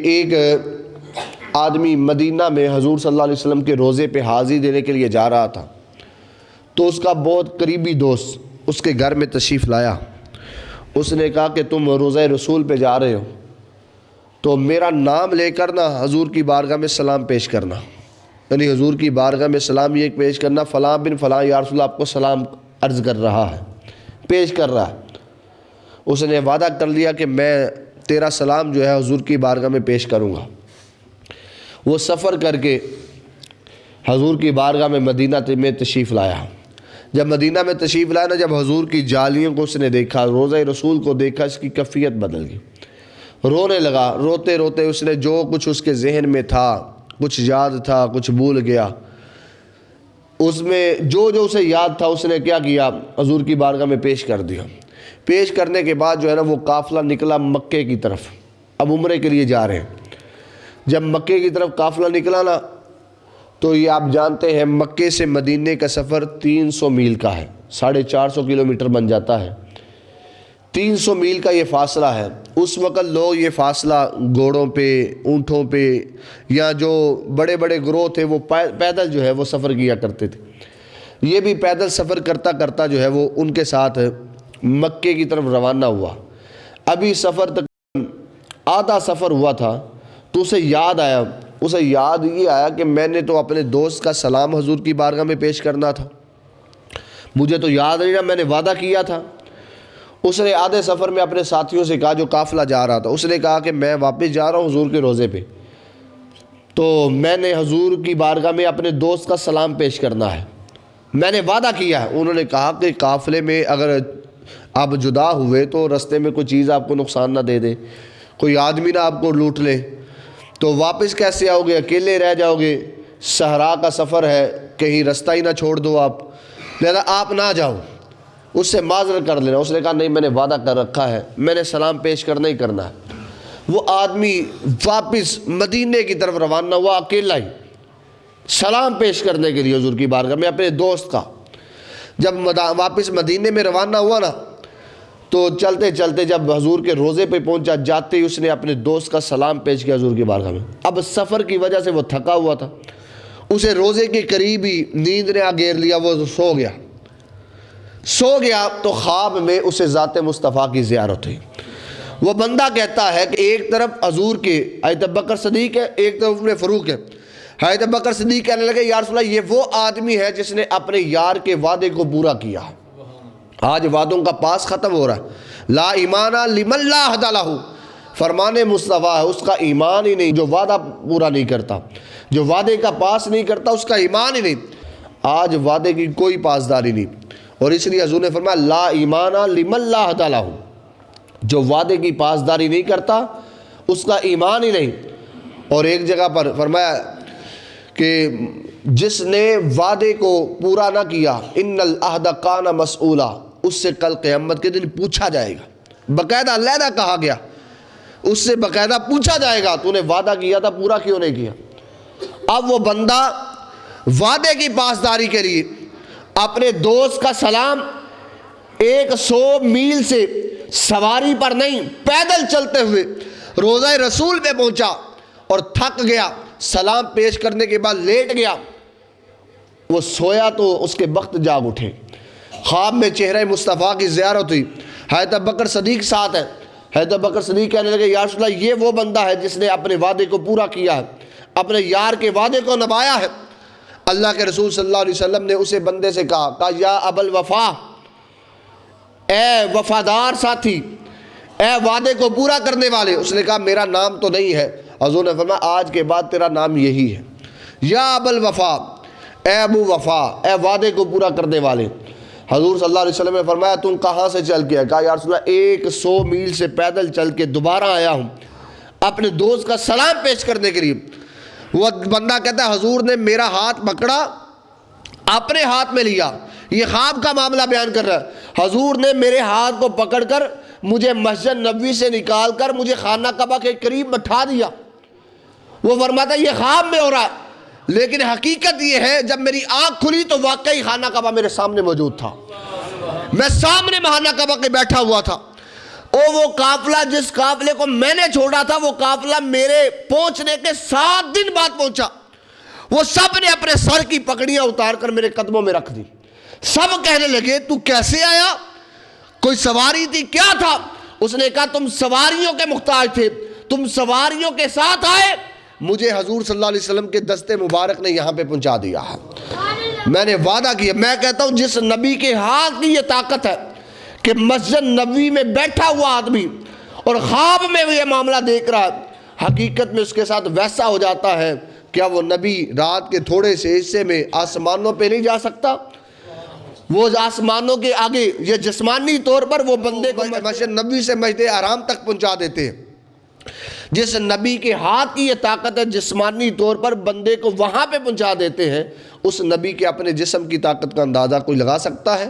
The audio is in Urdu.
ایک آدمی مدینہ میں حضور صلی اللہ علیہ وسلم کے روزے پہ حاضری دینے کے لیے جا رہا تھا، تو اس کا بہت قریبی دوست اس کے گھر میں تشریف لایا۔ اس نے کہا کہ تم روزہ رسول پہ جا رہے ہو تو میرا نام لے کر نا حضور کی بارگاہ میں سلام پیش کرنا، یعنی حضور کی بارگاہ میں سلام یہ پیش کرنا، فلاں بن فلاں یا رسول اللہ آپ کو سلام عرض کر رہا ہے، پیش کر رہا ہے۔ اس نے وعدہ کر لیا کہ میں تیرا سلام جو ہے حضور کی بارگاہ میں پیش کروں گا۔ وہ سفر کر کے حضور کی بارگاہ میں مدینہ میں تشریف لایا۔ جب مدینہ میں تشریف لایا نا، جب حضور کی جالیوں کو اس نے دیکھا، روزہ رسول کو دیکھا، اس کی کیفیت بدل گئی، رونے لگا۔ روتے روتے اس نے جو کچھ اس کے ذہن میں تھا، کچھ یاد تھا، کچھ بھول گیا، اس میں جو اسے یاد تھا اس نے کیا کیا، حضور کی بارگاہ میں پیش کر دیا۔ پیش کرنے کے بعد جو ہے نا وہ قافلہ نکلا مکے کی طرف، اب عمرے کے لیے جا رہے ہیں۔ جب مکے کی طرف قافلہ نکلا نا، تو یہ آپ جانتے ہیں مکے سے مدینے کا سفر 300 میل کا ہے، 450 کلومیٹر بن جاتا ہے۔ 300 میل کا یہ فاصلہ ہے۔ اس وقت لوگ یہ فاصلہ گھوڑوں پہ، اونٹوں پہ، یا جو بڑے بڑے گروہ تھے وہ پیدل جو ہے وہ سفر کیا کرتے تھے۔ یہ بھی پیدل سفر کرتا کرتا جو ہے وہ ان کے ساتھ مکے کی طرف روانہ ہوا۔ ابھی سفر تک آدھا سفر ہوا تھا تو اسے یاد یہ آیا کہ میں نے تو اپنے دوست کا سلام حضور کی بارگاہ میں پیش کرنا تھا، مجھے تو یاد نہیں رہا، میں نے وعدہ کیا تھا۔ اس نے آدھے سفر میں اپنے ساتھیوں سے کہا جو قافلہ جا رہا تھا، اس نے کہا کہ میں واپس جا رہا ہوں حضور کے روزے پہ، تو میں نے حضور کی بارگاہ میں اپنے دوست کا سلام پیش کرنا ہے، میں نے وعدہ کیا ہے۔ انہوں نے کہا کہ قافلے میں اگر آپ جدا ہوئے تو رستے میں کوئی چیز آپ کو نقصان نہ دے دے، کوئی آدمی نہ آپ کو لوٹ لے، تو واپس کیسے آؤ گے، اکیلے رہ جاؤ گے، صحرا کا سفر ہے، کہیں رستہ ہی نہ چھوڑ دو آپ، لہذا آپ نہ جاؤ، اس سے معذرت کر لینا۔ اس نے کہا نہیں، میں نے وعدہ کر رکھا ہے، میں نے سلام پیش کرنا ہی کرنا ہے۔ وہ آدمی واپس مدینے کی طرف روانہ ہوا، اکیلا ہی، سلام پیش کرنے کے لیے حضور کی بارگاہ میں اپنے دوست کا۔ جب واپس مدینے میں روانہ ہوا نا، تو چلتے چلتے جب حضور کے روزے پہ پہنچا، جاتے ہی اس نے اپنے دوست کا سلام پیش کیا حضور کی بارگاہ میں۔ اب سفر کی وجہ سے وہ تھکا ہوا تھا، اسے روزے کے قریب ہی نیند نے گھیر لیا، وہ سو گیا تو خواب میں اسے ذات مصطفیٰ کی زیارت ہوئی۔ وہ بندہ کہتا ہے کہ ایک طرف حضور کے حضرت ابوبکر صدیق ہے، ایک طرف عمر فاروق ہے۔ حضرت ابوبکر صدیق کہنے لگے یا رسول اللہ، یہ وہ آدمی ہے جس نے اپنے یار کے وعدے کو پورا کیا۔ آج وعدوں کا پاس ختم ہو رہا ہے۔ لا ایمان لمن لا عہد لہ، فرمان مصطفیٰ ہے، اس کا ایمان ہی نہیں، جو وعدہ پورا نہیں کرتا، جو وعدے کا پاس نہیں کرتا، اس کا ایمان ہی نہیں۔ آج وعدے کی کوئی پاسداری نہیں، اور اس لیے حضور نے فرمایا لا ایمان لمن لا عہد لہ، جو وعدے کی پاسداری نہیں کرتا اس کا ایمان ہی نہیں۔ اور ایک جگہ پر فرمایا کہ جس نے وعدے کو پورا نہ کیا، ان العہد کان مسئولا، اس سے کل قیامت کے دن پوچھا جائے گا۔ باقاعدہ علیحدہ کہا گیا، اس سے باقاعدہ پوچھا جائے گا تو نے وعدہ کیا تھا، پورا کیوں نہیں کیا۔ اب وہ بندہ وعدے کی پاسداری کے لیے اپنے دوست کا سلام 100 میل سے سواری پر نہیں، پیدل چلتے ہوئے روزہ رسول پہ پہنچا اور تھک گیا، سلام پیش کرنے کے بعد لیٹ گیا۔ وہ سویا تو اس کے وقت جاگ اٹھے، خواب میں چہرہ مصطفیٰ کی زیارت ہوئی، حضرت ابوبکر صدیق ساتھ ہے۔ حضرت ابوبکر صدیق کہنے لگے یا رسول اللہ، یہ وہ بندہ ہے جس نے اپنے وعدے کو پورا کیا ہے، اپنے یار کے وعدے کو نبھایا ہے۔ اللہ کے رسول صلی اللہ علیہ وسلم نے اسے بندے سے کہا یا ابا الوفا، اے وفادار ساتھی، اے وعدے کو پورا کرنے والے۔ اس نے کہا میرا نام تو نہیں ہے۔ حضور نے فرمایا آج کے بعد تیرا نام یہی ہے، یا ابا الوفا، اے ابو وفا، اے وعدے کو پورا کرنے والے۔ حضور صلی اللہ علیہ وسلم نے فرمایا تم کہاں سے چل کے؟ کہا یا رسول اللہ 100 میل سے پیدل چل کے دوبارہ آیا ہوں اپنے دوست کا سلام پیش کرنے کے لیے۔ وہ بندہ کہتا ہے حضور نے میرا ہاتھ پکڑا، اپنے ہاتھ میں لیا، یہ خواب کا معاملہ بیان کر رہا ہے۔ حضور نے میرے ہاتھ کو پکڑ کر مجھے مسجد نبوی سے نکال کر مجھے خانہ کعبہ کے قریب بٹھا دیا۔ وہ فرماتا ہے یہ خواب میں ہو رہا ہے، لیکن حقیقت یہ ہے جب میری آنکھ کھلی تو واقعی خانہ کعبہ میرے سامنے موجود تھا، میں سامنے خانہ کعبہ کے بیٹھا ہوا تھا۔ وہ قافلہ جس قافلے کو میں نے چھوڑا تھا وہ قافلہ میرے پہنچنے کے 7 دن بعد پہنچا. وہ سب نے اپنے سر کی پگڑیاں اتار کر میرے قدموں میں رکھ دی. سب کہنے لگے تو کیسے آیا, کوئی سواری تھی, کیا تھا؟ اس نے کہا تم سواریوں کے محتاج تھے, تم سواریوں کے ساتھ آئے, مجھے حضور صلی اللہ علیہ وسلم کے دست مبارک نے یہاں پہ پہنچا دیا ہے. میں نے وعدہ کیا, میں کہتا ہوں جس نبی کے ہاتھ کی یہ طاقت ہے کہ مسجد نبوی میں بیٹھا ہوا آدمی اور خواب میں یہ معاملہ دیکھ رہا ہے, حقیقت میں اس کے ساتھ ویسا ہو جاتا ہے. کیا وہ نبی رات کے تھوڑے سے حصے میں آسمانوں پہ نہیں جا سکتا؟ وہ آسمانوں کے آگے یہ جسمانی طور پر وہ بندے کو مسجد نبوی سے مسجد حرام تک پہنچا دیتے ہیں. جس نبی کے ہاتھ کی یہ طاقت ہے جسمانی طور پر بندے کو وہاں پہ پہنچا دیتے ہیں, اس نبی کے اپنے جسم کی طاقت کا اندازہ کوئی لگا سکتا ہے؟